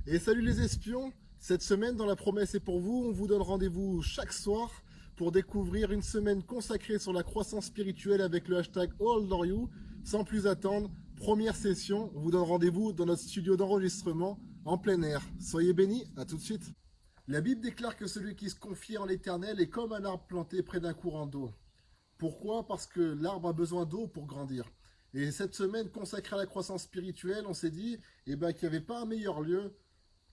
Et salut les espions. Cette semaine dans La Promesse est pour vous, on vous donne rendez-vous chaque soir pour découvrir une semaine consacrée sur la croissance spirituelle avec le hashtag #AllDoryou. Sans plus attendre, première session, on vous donne rendez-vous dans notre studio d'enregistrement en plein air. Soyez bénis, à tout de suite. La Bible déclare que celui qui se confie en l'Éternel est comme un arbre planté près d'un courant d'eau. Pourquoi? Parce que l'arbre a besoin d'eau pour grandir. Et cette semaine consacrée à la croissance spirituelle, on s'est dit qu'il n'y avait pas un meilleur lieu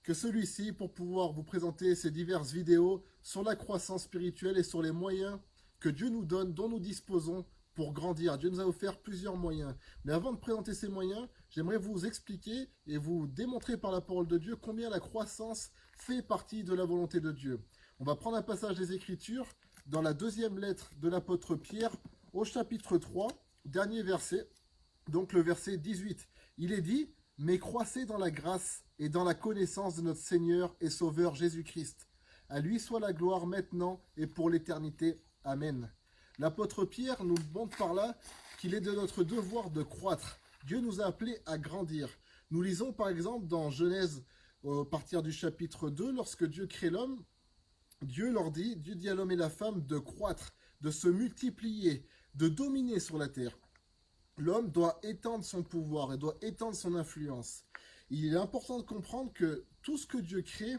que celui-ci pour pouvoir vous présenter ces diverses vidéos sur la croissance spirituelle et sur les moyens que Dieu nous donne, dont nous disposons pour grandir. Dieu nous a offert plusieurs moyens. Mais avant de présenter ces moyens, j'aimerais vous expliquer et vous démontrer par la parole de Dieu combien la croissance fait partie de la volonté de Dieu. On va prendre un passage des Écritures dans la deuxième lettre de l'apôtre Pierre au chapitre 3, dernier verset, donc le verset 18. Il est dit: mais croissez dans la grâce et dans la connaissance de notre Seigneur et Sauveur Jésus-Christ. À lui soit la gloire maintenant et pour l'éternité. Amen. L'apôtre Pierre nous montre par là qu'il est de notre devoir de croître. Dieu nous a appelés à grandir. Nous lisons par exemple dans Genèse, à partir du chapitre 2, lorsque Dieu crée l'homme, Dieu dit à l'homme et la femme de croître, de se multiplier, de dominer sur la terre. L'homme doit étendre son pouvoir et doit étendre son influence. Il est important de comprendre que tout ce que Dieu crée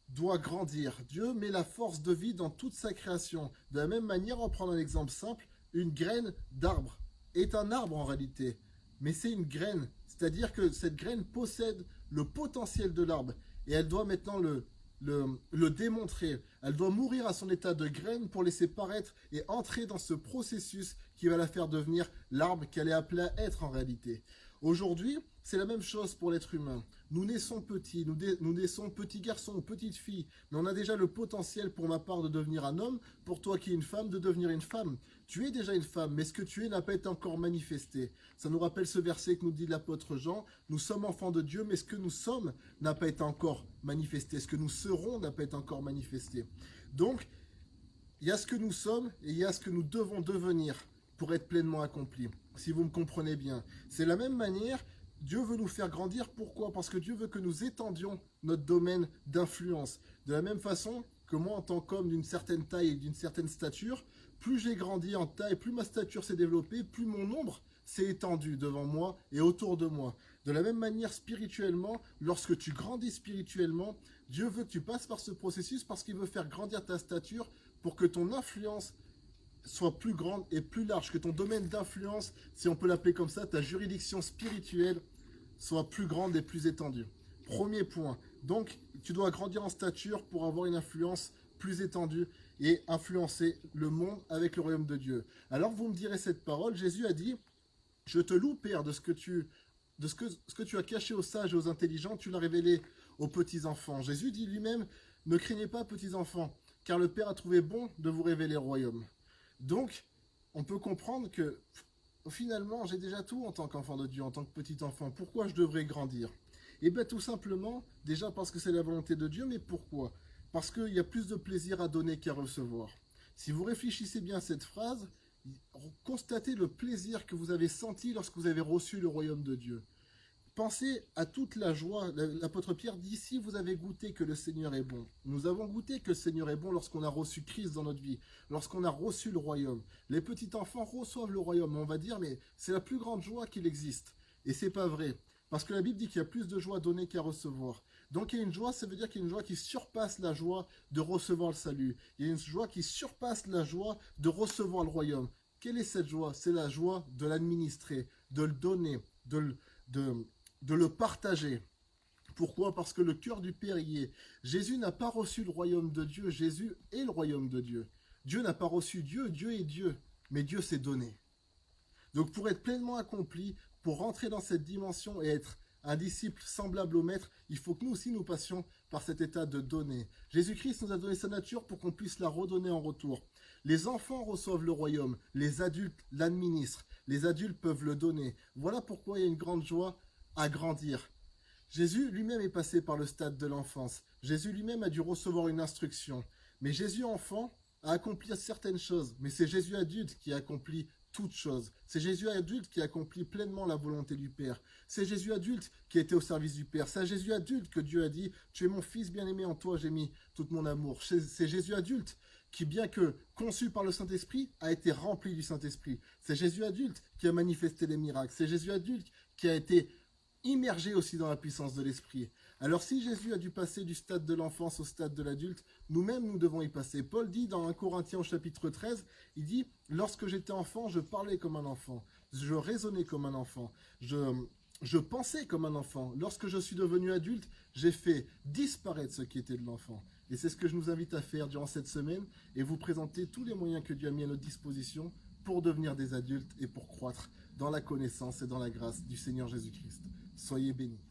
doit grandir. Dieu met la force de vie dans toute sa création. De la même manière, on prend un exemple simple, une graine d'arbre est un arbre en réalité, mais c'est une graine. C'est-à-dire que cette graine possède le potentiel de l'arbre et elle doit maintenant le démontrer. Elle doit mourir à son état de graine pour laisser paraître et entrer dans ce processus qui va la faire devenir l'arbre qu'elle est appelée à être en réalité. Aujourd'hui, c'est la même chose pour l'être humain. Nous naissons petits, nous naissons petits garçons ou petites filles, mais on a déjà le potentiel pour ma part de devenir un homme, pour toi qui es une femme, de devenir une femme. Tu es déjà une femme, mais ce que tu es n'a pas été encore manifesté. Ça nous rappelle ce verset que nous dit l'apôtre Jean: nous sommes enfants de Dieu, mais ce que nous sommes n'a pas été encore manifesté. Ce que nous serons n'a pas été encore manifesté. Donc, il y a ce que nous sommes et il y a ce que nous devons devenir pour être pleinement accomplis, si vous me comprenez bien. C'est la même manière, Dieu veut nous faire grandir. Pourquoi? Parce que Dieu veut que nous étendions notre domaine d'influence. De la même façon que moi, en tant qu'homme d'une certaine taille et d'une certaine stature, plus j'ai grandi en taille, plus ma stature s'est développée, plus mon ombre s'est étendu devant moi et autour de moi. De la même manière, spirituellement, lorsque tu grandis spirituellement, Dieu veut que tu passes par ce processus parce qu'il veut faire grandir ta stature pour que ton influence soit plus grande et plus large, que ton domaine d'influence, si on peut l'appeler comme ça, ta juridiction spirituelle, soit plus grande et plus étendue. Premier point. Donc, tu dois grandir en stature pour avoir une influence plus étendue et influencer le monde avec le royaume de Dieu. Alors, vous me direz cette parole, Jésus a dit: je te loue, Père, de ce que tu as caché aux sages et aux intelligents, tu l'as révélé aux petits-enfants. Jésus dit lui-même: ne craignez pas, petits-enfants, car le Père a trouvé bon de vous révéler le royaume. Donc, on peut comprendre que finalement, j'ai déjà tout en tant qu'enfant de Dieu, en tant que petit enfant. Pourquoi je devrais grandir? Eh bien, tout simplement, déjà parce que c'est la volonté de Dieu, mais pourquoi? Parce qu'il y a plus de plaisir à donner qu'à recevoir. Si vous réfléchissez bien à cette phrase, constatez le plaisir que vous avez senti lorsque vous avez reçu le royaume de Dieu. Pensez à toute la joie. L'apôtre Pierre dit: si vous avez goûté que le Seigneur est bon. Nous avons goûté que le Seigneur est bon lorsqu'on a reçu Christ dans notre vie, lorsqu'on a reçu le royaume. Les petits enfants reçoivent le royaume. On va dire: mais c'est la plus grande joie qu'il existe. Et c'est pas vrai. Parce que la Bible dit qu'il y a plus de joie à donner qu'à recevoir. Donc il y a une joie, ça veut dire qu'il y a une joie qui surpasse la joie de recevoir le salut. Il y a une joie qui surpasse la joie de recevoir le royaume. Quelle est cette joie? C'est la joie de l'administrer, de le donner, de le partager. Pourquoi? Parce que le cœur du Père y est. Jésus n'a pas reçu le royaume de Dieu, Jésus est le royaume de Dieu. Dieu n'a pas reçu Dieu, Dieu est Dieu, mais Dieu s'est donné. Donc pour être pleinement accompli, pour rentrer dans cette dimension et être un disciple semblable au Maître, il faut que nous aussi nous passions par cet état de donner. Jésus-Christ nous a donné sa nature pour qu'on puisse la redonner en retour. Les enfants reçoivent le royaume, les adultes l'administrent, les adultes peuvent le donner. Voilà pourquoi il y a une grande joie à grandir. Jésus lui-même est passé par le stade de l'enfance. Jésus lui-même a dû recevoir une instruction. Mais Jésus enfant a accompli certaines choses. Mais c'est Jésus adulte qui a accompli toutes choses. C'est Jésus adulte qui accomplit pleinement la volonté du Père. C'est Jésus adulte qui était au service du Père. C'est à Jésus adulte que Dieu a dit « Tu es mon fils bien-aimé, en toi j'ai mis tout mon amour ». C'est Jésus adulte qui, bien que conçu par le Saint-Esprit, a été rempli du Saint-Esprit. C'est Jésus adulte qui a manifesté les miracles. C'est Jésus adulte qui a été immergé aussi dans la puissance de l'Esprit. Alors si Jésus a dû passer du stade de l'enfance au stade de l'adulte, nous-mêmes nous devons y passer. Paul dit dans 1 Corinthiens au chapitre 13, il dit « Lorsque j'étais enfant, je parlais comme un enfant, je raisonnais comme un enfant, je pensais comme un enfant. Lorsque je suis devenu adulte, j'ai fait disparaître ce qui était de l'enfant. » Et c'est ce que je nous invite à faire durant cette semaine et vous présenter tous les moyens que Dieu a mis à notre disposition pour devenir des adultes et pour croître dans la connaissance et dans la grâce du Seigneur Jésus-Christ. Soyez bénis.